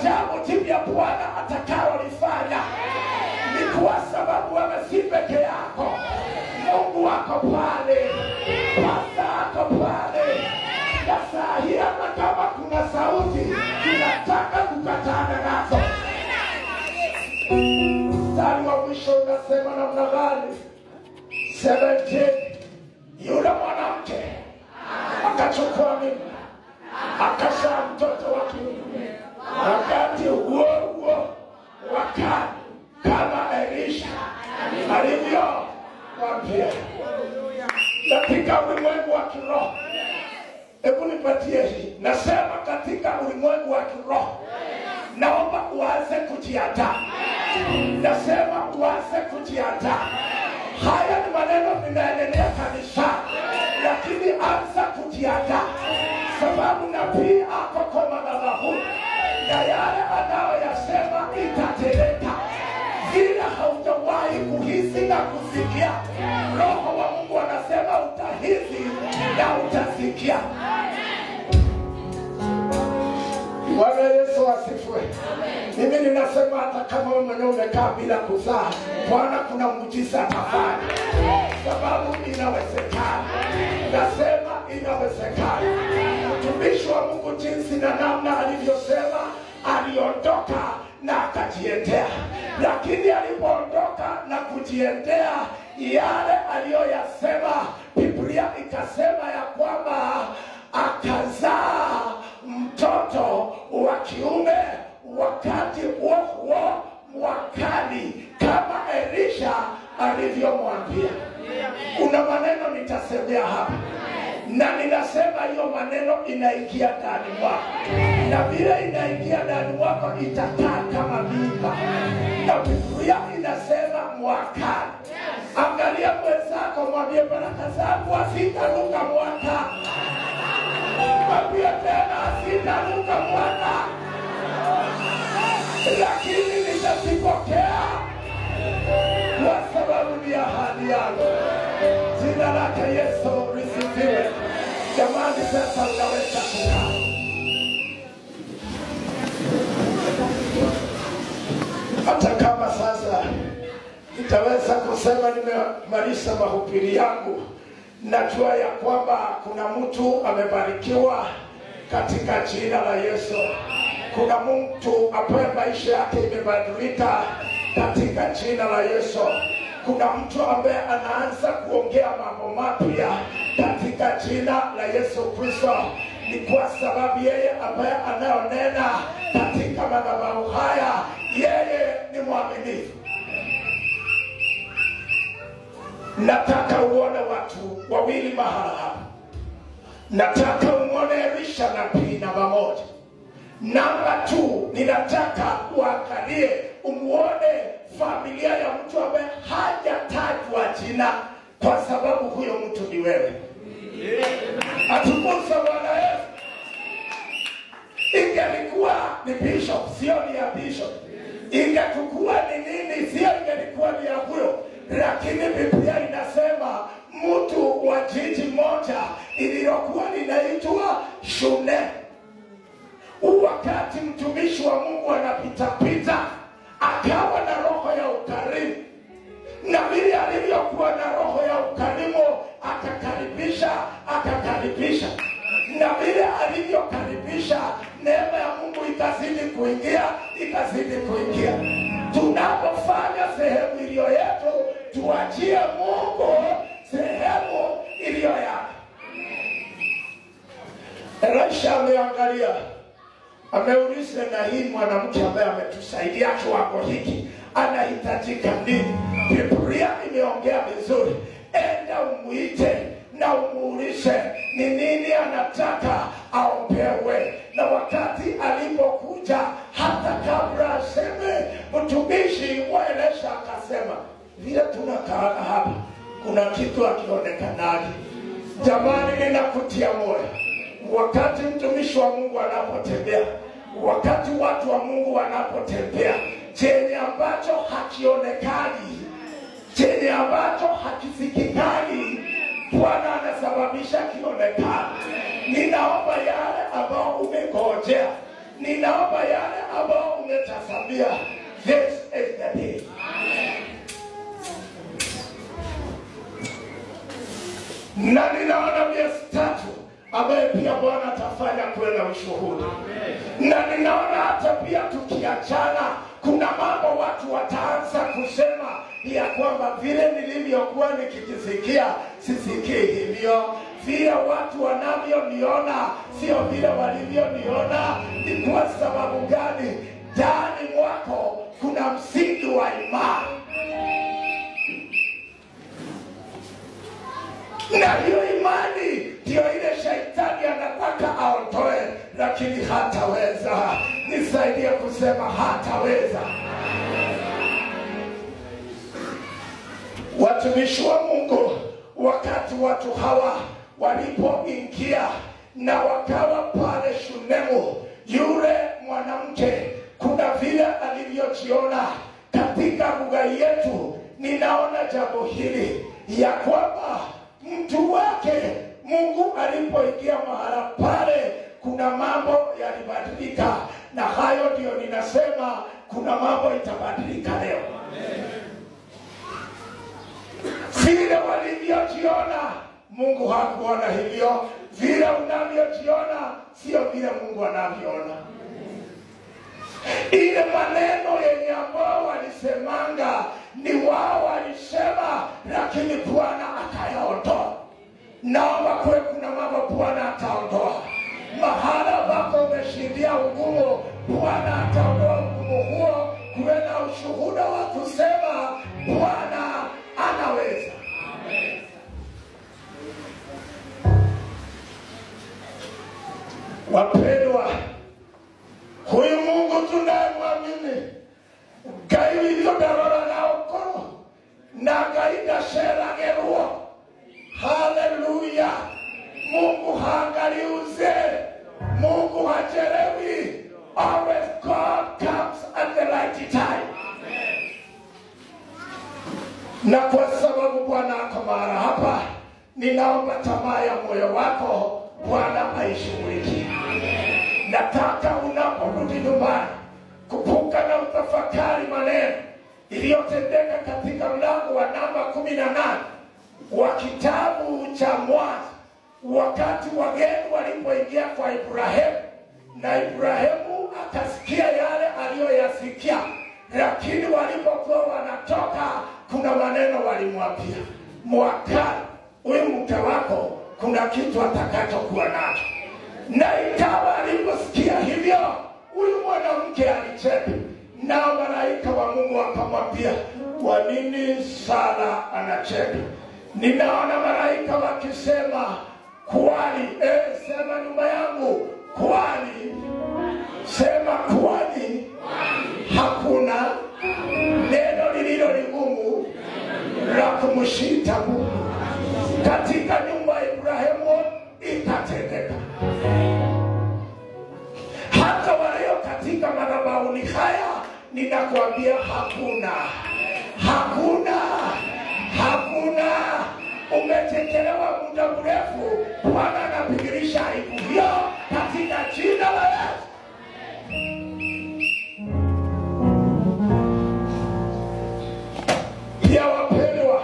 jambo jipya Bwana atakalolifanya. Ni kwa sababu wewe si peke yako. Mungu wako pale, Baba ako pale. Na saa hii hata kama kuna sauti tunataka kukatana nazo. Mstari wa mwisho unasema namna gani? 17. Yule mwanamke akachukua mimba, akazaa mtoto wa kiume. Wakati huo wakati kama Elisha alivyomwambia. Katika ulimwengu wa kiroho, hebu nipatie hii. Nasema katika ulimwengu wa kiroho, naomba uanze kujiandaa. Nasema uanze kujiandaa. Haya ni maneno ninaendelea kanisa, lakini anza kujiandaa. Sababu nabii ako kwa madhabahu, na yale anayoyasema itatendeka. Ila haujawahi kuhisi na kusikia. Roho wa Mungu anasema utahisi na utasikia. Bwana Yesu asifiwe. Mimi ninasema hata kama wewe mwenyewe umekaa bila kuzaa, Bwana kuna muujiza atafanya. Sababu inawezekana. Nasema inawezekana. Mtumishi wa Mungu jinsi na namna alivyosema, aliondoka na akajiendea. Lakini alipoondoka na kujiendea, yale aliyoyasema, Biblia ikasema ya kwamba akazaa mtoto wa kiume wakati huo mwakani, kama Elisha alivyomwambia. Kuna maneno nitasemea hapa, na ninasema hiyo maneno inaingia ndani mwako, na vile inaingia ndani mwako itakaa kama mimba. Na Biblia inasema mwakani. Angalia mwenzako, mwambie baraka zangu hazitaruka mwaka. Mwambie tena hazitaruka mwaka, lakini nitazipokea kwa sababu ni ahadi yangu. Jina lake Yesu lisifiwe. Jamani, sasa unaweza kukaa. Hata kama sasa nitaweza kusema nimemaliza mahubiri yangu, najua ya kwamba kuna mtu amebarikiwa katika jina la Yesu. Kuna mtu ambaye maisha yake imebadilika katika jina la Yesu. Kuna mtu ambaye anaanza kuongea mambo mapya katika jina la Yesu Kristo. Ni kwa sababu yeye ambaye anaonena katika madhabahu haya, yeye ni mwaminifu. Nataka uone watu wawili mahala hapa. Nataka uone Elisha nabii namba moja. Namba 2, ninataka uangalie umuone familia ya mtu ambaye hajatajwa jina, kwa sababu huyo mtu ni wewe. Atukuzwe Bwana Yesu. Ingelikuwa ni bishop, sio ni ya bishop. Ingekuwa ni nini, sio ingelikuwa ni ya huyo. Lakini Biblia inasema mtu wa jiji moja iliyokuwa linaitwa Shune. Wakati mtumishi wa Mungu anapita, akawa na roho ya ukarimu. Na vile alivyokuwa na roho ya ukarimu, akakaribisha. Na vile alivyokaribisha, neema ya Mungu ikazidi kuingia. Tunapofanya sehemu iliyo yetu, tuachie Mungu sehemu iliyo yake. Elisha ameangalia, ameuliza, na hii mwanamke ambaye ametusaidia kiwango hiki anahitajika nini? Biblia imeongea vizuri. Enda umuite na umuulize ni nini anataka aombewe. Na wakati alipokuja, hata kabla aseme, mtumishi wa Elisha akasema, vile tunakaa hapa kuna kitu akionekanaje. Jamani, ninakutia moyo. Wakati mtumishi wa Mungu anapotembea, wakati watu wa Mungu wanapotembea, chenye ambacho hakionekani, chenye ambacho hakisikikani, Bwana anasababisha kionekane. Ninaomba yale ambao umengojea, ninaomba yale ambao umetazamia, this is the day. Na ninaona miezi 3 ambaye pia Bwana atafanya kwenda ushuhuda. Na ninaona hata pia tukiachana, kuna mambo watu wataanza kusema ya kwamba vile nilivyokuwa nikijisikia sisikii hivyo, vile watu wanavyoniona sio vile walivyoniona. Ni kwa sababu gani? Ndani mwako kuna msingi wa imani, na hiyo imani ndio ile Shetani anataka aondoe, lakini hataweza. Nisaidie kusema hataweza. Watumishi wa Mungu, wakati watu hawa walipoingia na wakawa pale Shunemu, yule mwanamke kuna vile alivyojiona. Katika lugha yetu ninaona jambo hili ya kwamba mtu wake Mungu alipoingia mahala pale, kuna mambo yalibadilika, na hayo ndio ninasema kuna mambo itabadilika leo. Vile walivyojiona Mungu hakuona hivyo. Vile unavyojiona sio vile Mungu anavyoona. Ile maneno yenye ambao walisemanga ni wao walisema, lakini Bwana akayaondoa. Naomba kwe kuna mambo Bwana ataondoa. Mahala ambako umeshindia ugumu, Bwana ataondoa ugumu huo. Kuwe na ushuhuda wa kusema Bwana anaweza. Amen. Wapendwa, huyu Mungu tunayemwamini, Ngai witũ ndarora na ũkoro, na Ngai ndaceragerwo. Haleluya. Mungu haangaliuze, Mungu hachelewi. Always God comes at the right time. Amen. Na kwa sababu Bwana ako mahali hapa, ninaomba tamaa ya moyo wako Bwana aishughulikie. Nataka unaporudi nyumbani kupuka na utafakari maneno iliyotendeka katika mlango wa namba 18 wa kitabu cha Mwanzo, wakati wageni walipoingia kwa Ibrahimu, na Ibrahimu akasikia yale aliyoyasikia, lakini walipokuwa wanatoka kuna maneno walimwambia, mwakani huyu mke wako kuna kitu atakachokuwa nacho. Na ikawa aliposikia hivyo, huyu mwanamke alicheka, na malaika wa Mungu akamwambia, kwa nini Sara anacheka? Ninaona malaika wakisema, kwani sema nyumba yangu, kwani sema kwani hakuna neno lililo ligumu la kumshinda Mungu. Katika nyumba ya Ibrahimu itatendeka. Hata walio katika madhabahuni haya, ninakwambia hakuna. Umetekelewa muda mrefu, Bwana anapigilisha aibu hiyo katika jina la Yesu. Pia wapendwa,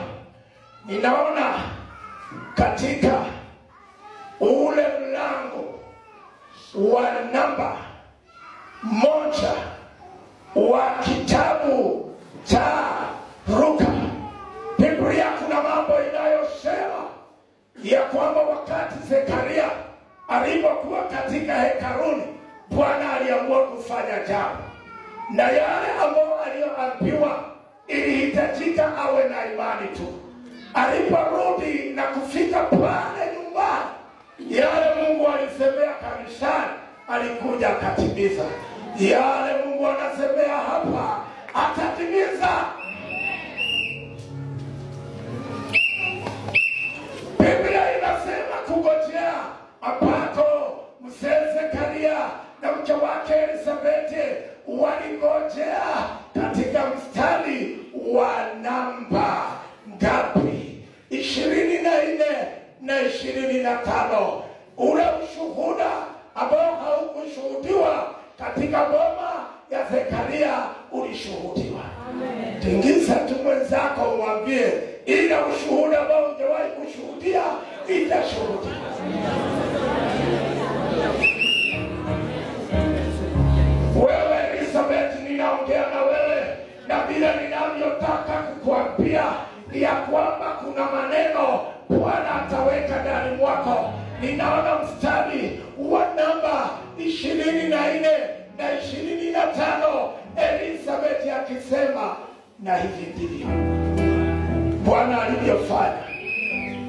ninaona katika ule mlango wa namba 1 wa kitabu cha Luka, Biblia kuna mambo inayosema ya kwamba wakati Zekaria alipokuwa katika hekaluni, Bwana aliamua kufanya jambo, na yale ambayo aliyoambiwa ilihitajika awe na imani tu. Aliporudi na kufika pale nyumbani, yale Mungu alisemea kanisani alikuja akatimiza. Yale Mungu anasemea hapa atatimiza. Biblia inasema kungojea ambako mzee Zekaria na mke wake Elisabeti walingojea katika mstari wa namba ngapi? 24 na 25. Ule ushuhuda ambao haukushuhudiwa katika boma ya Zekaria ulishuhudiwa. Tingiza tu mwenzako umwambie ila ushuhuda ambao hujawahi kushuhudia itashuhudiwa. Wewe Elizabeth, ninaongea na wewe na bila ninavyotaka kukuambia ya kwamba kuna maneno Bwana ataweka ndani mwako. Ninaona mstari wa namba 24 na 25 Elizabeth akisema, na hivi ndivyo Bwana alivyofanya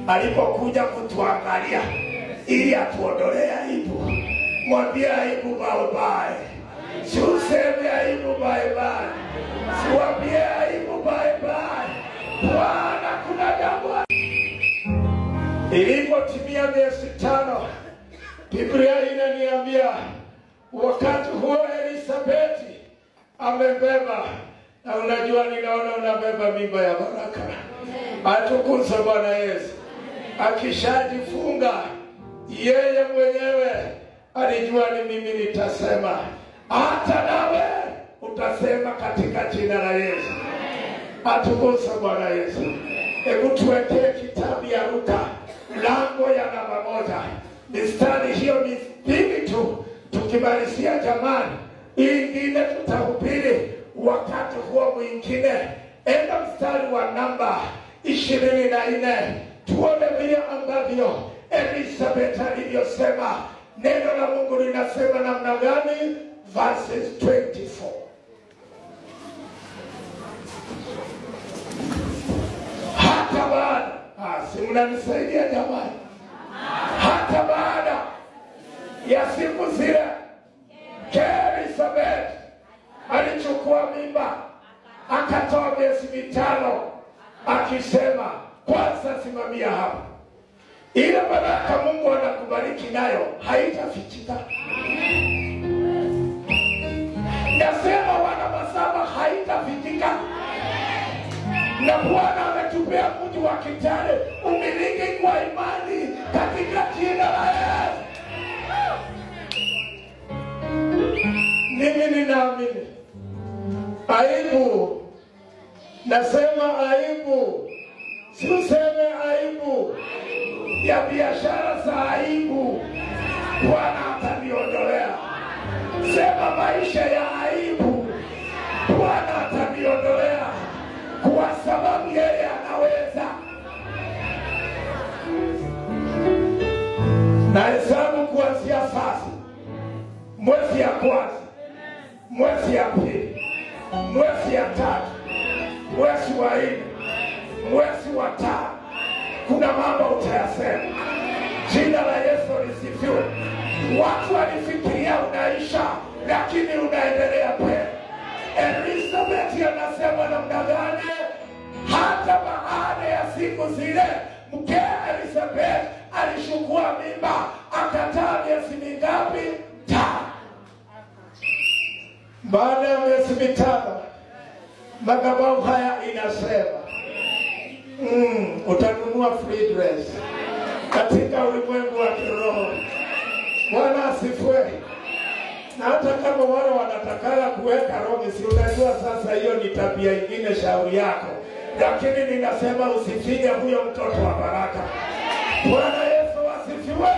alipokuja kutuangalia ili atuondolee aibu. Mwambie aibu bye-bye. Siuseme aibu bye-bye. Siwambie aibu bye-bye. Bwana kuna jambo. Ilipotimia miezi 5, Biblia inaniambia wakati huo Elizabeth amebeba, na unajua ninaona unabeba mimba ya baraka. Atukuzwe Bwana Yesu. Akishajifunga yeye mwenyewe alijua ni mimi nitasema, hata nawe utasema katika jina la Yesu. Atukuzwe Bwana Yesu. Hebu tuwekee kitabu ya Luka mlango ya namba 1. Mistari hiyo ni 2 tu. Tukimalizia jamani, ingine tutahubiri wakati huo mwingine. Enda mstari wa namba 24. Tuone vile ambavyo Elizabeth alivyosema. Neno la Mungu linasema namna gani? Verses 24. Hata baada, si mnanisaidia jamani? Hata baada ya siku zile Elizabeth alichukua mimba, akatoa miezi 5, akisema, kwanza simamia hapa. Ile baraka Mungu anakubariki nayo haitafichika. Nasema wana Masaba haitafichika. Na Bwana ametupea mji wa Kitale umiliki kwa imani katika jina la Yesu. Mimi ninaamini aibu, nasema aibu, siuseme aibu ya biashara za aibu, Bwana ataniondolea. Sema maisha ya aibu, Bwana ataniondolea, kwa sababu yeye anaweza. Na hesabu kuanzia sasa, mwezi ya kwanza, mwezi ya pili, mwezi ya 3, mwezi wa 4, mwezi wa 5, kuna mambo utayasema. Jina la Yesu lisifiwe. Watu walifikiria unaisha, lakini unaendelea pia. Elizabeth anasema namna gani? Hata baada ya siku zile, mke Elizabeth alishukua mimba, akataa miezi mingapi? 5. Baada ya miezi 5, madhabahu haya inasema utanunua free dress katika ulimwengu wa kiroho. Bwana asifiwe. Na hata kama wale wanatakala kuweka roho, si unajua sasa hiyo ni tabia nyingine, shauri yako. Lakini ninasema usifinye huyo mtoto wa baraka. Bwana Yesu asifiwe.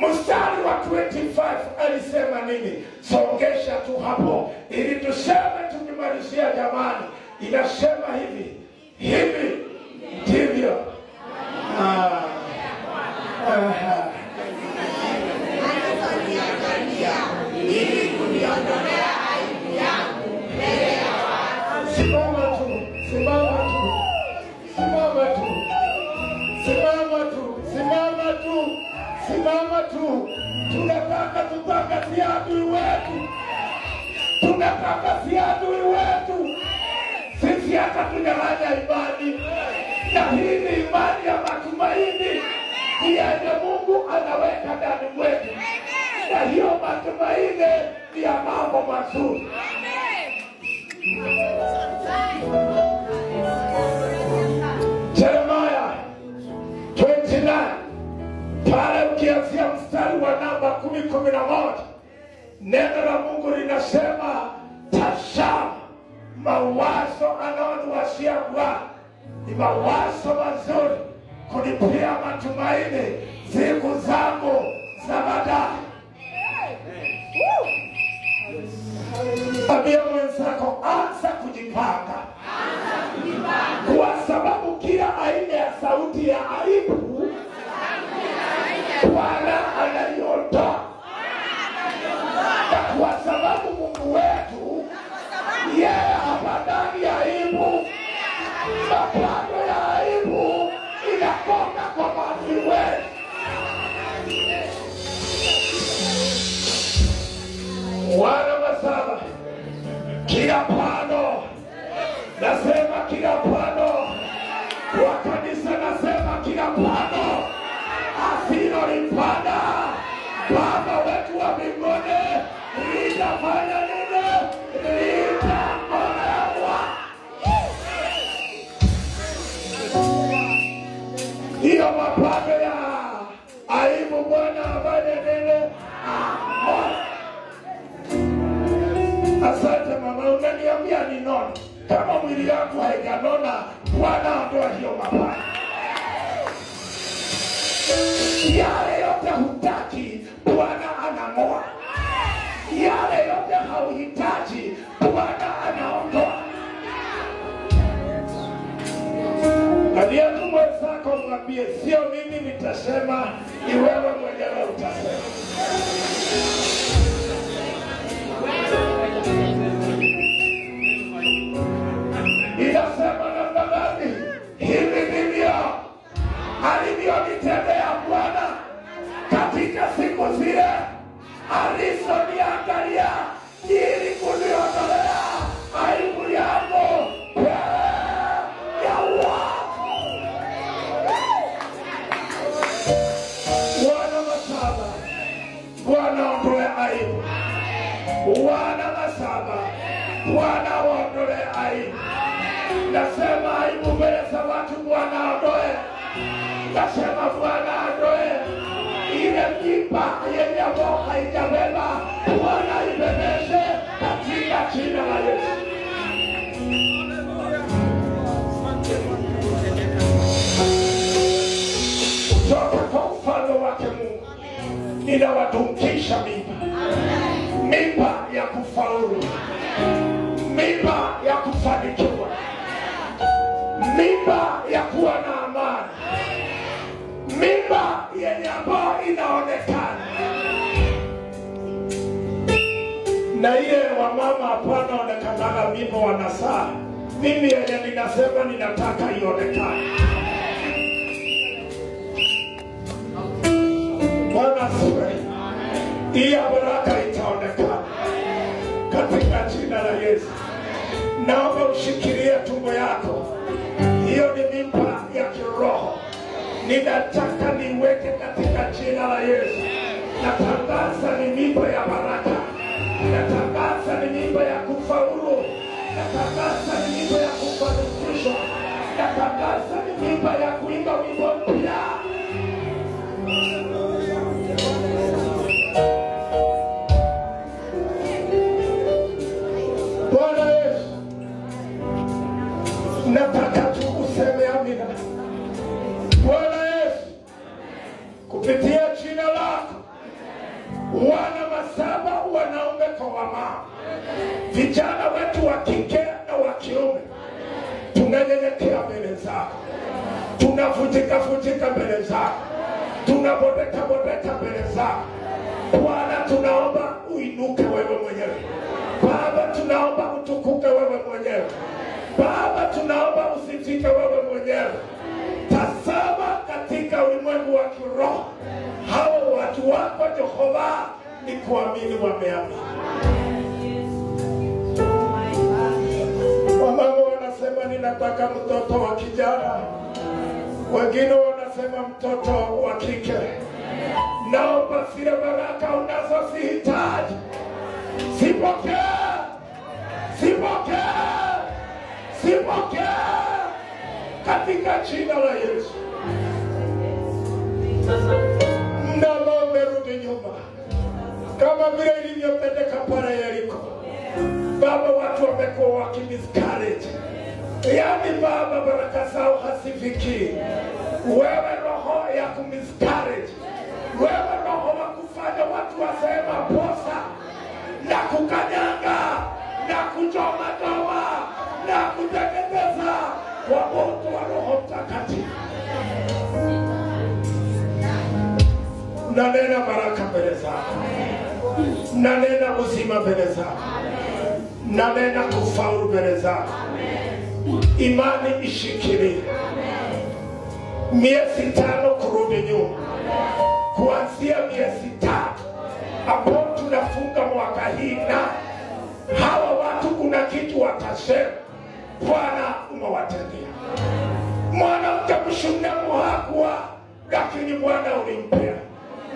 Mstari wa 25 alisema nini? Songesha tu hapo ili tuseme tukimalizia jamani. Inasema hivi ndivyo ili kuniondolea aibu yangu mbele ya watu. Simama tu, simama tu, simama tu, simama tu, simama tu, simama tu. Tunataka tutangazia adui wetu, tunataka si adui wetu. Sisi hata tunyang'anya imani, na hii ni imani ya matumaini yenye Mungu anaweka ndani mwetu. Na hiyo matumaini ni ya mambo mazuri. Jeremiah 29 Pale ukianzia mstari wa namba 11, neno la Mungu linasema, tazama, mawazo anaoniwazia Bwana ni mawazo mazuri, kunipea matumaini siku zangu za baadaye. Ambia mwenzako, anza kujipanga. Kwa sababu kila aina ya sauti ya aibu Bwana anaiondoa. Kwa sababu Mungu wetu yeye hapa ndani ya aibu, mapando ya aibu inakoka kwa maadui wetu. Wana masaba, kila pando, nasema kila pando, kwa kanisa nasema kila pando asilolipanda Baba wetu wa mbinguni litafanya nini? Litaolewa. Hiyo mapando ya aibu Bwana afanye nini? Asante mama, unaniambia ninone. Kama mwili yangu haijanona, Bwana ondoa hiyo mapando. Yale yote hutaki, Bwana anang'oa. Yale yote hauhitaji, Bwana anaondoa. Kadia mwenzako mwambie, sio mimi nitasema, ni wewe mwenyewe utasema. Inasema namna gani? Hivi ndivyo alivyonitendea Bwana katika siku zile alizoniangalia ili kuniondolea aibu yangu ya watu. Bwana masaba, Bwana ondoe aibu. Bwana masaba, Bwana ondoe aibu. Nasema aibu mbele za watu, Bwana ondoe. Nasema Bwana ondoe ile mimba yenye ambao haijabeba, Bwana ibebeshe katika jina la Yesu. Kutoka kwa ufalme wake Mungu ninawadumkisha mimba ya kufaulu, mimba ya kufanikiwa, mimba ya kuwa na amani, mimba yenye ambayo inaonekana. Na ile wamama hapana onekana mimba wanasaa. Mimi yenye ninasema ninataka ionekane. Bwana siwe, iya baraka itaonekana katika jina la Yesu. Naomba ushikilie tumbo yako. Hiyo ni mimba ya kiroho. Ninataka niweke katika jina la Yesu. Natangaza ni mimba ya baraka. Natangaza ni mimba ya kufaulu. Natangaza ni mimba ya kufanikishwa. Natangaza ni mimba ya kuimba wimbo mpya. Bwana Yesu, nataka tu useme amina. Bwana Yesu, kupitia jina lako, wana masaba, wanaume kwa wamama, vijana wetu wa kike na wa kiume, tunanyenyekea mbele zako, tunavunjika mbele zako, tunabodeka mbele zako. Bwana, tunaomba uinuke wewe mwenyewe. Baba, tunaomba utukuke wewe mwenyewe. Baba, tunaomba usifike wewe mwenyewe. Tazama katika ulimwengu wa kiroho, hao watu wako Jehova ni kuamini wameamini. Wamama wanasema ninataka mtoto wa kijana, wengine wanasema mtoto wa kike. Naomba zile baraka unazozihitaji sipokea katika jina la Yesu. watu wamekuwa wakimiscarriage. Yaani Baba, baraka zao hasifiki. Wewe roho ya kumiscarriage, wewe roho wa kufanya watu wasema posa na kukanyanga na kuchoma dawa na kuteketeza kwa moto wa Roho Mtakatifu. Nanena baraka mbele zako, nanena uzima mbele zako, nanena kufaulu mbele zako. Imani ishikilie. Miezi 5 kurudi nyuma, kuanzia miezi 3 hapo tunafunga mwaka hii, na hawa watu kuna kitu watasema Bwana umewatendea. Mwanamke mshunemu hakuwa, lakini Bwana ulimpea.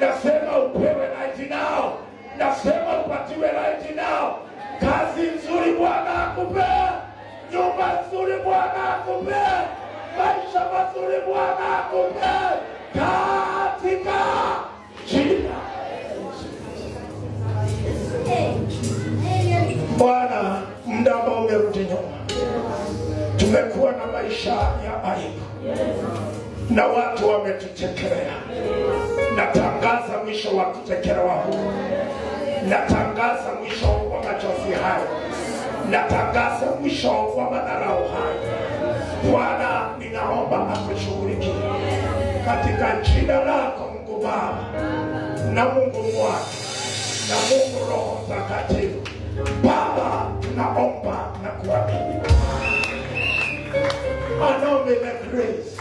Nasema upewe right now, nasema upatiwe right now. Kazi nzuri Bwana akupea, nyumba nzuri Bwana akupea, maisha mazuri Bwana akupea, katika jina Bwana. Muda ambao umerudi nyuma, tumekuwa na maisha ya aibu na watu wametuchekelea. Natangaza mwisho wa kuchekelewa huu, natangaza mwisho wa machozi hayo, natangaza mwisho wa madharau hayo. Bwana, ninaomba akushughulikie katika jina lako Mungu Baba na Mungu Mwana na Mungu Roho Mtakatifu. Baba, tunaomba na kuamini. And now may the grace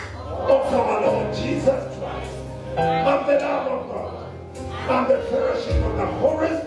of our Lord Jesus Christ and the love of God and the fellowship of the Holy Spirit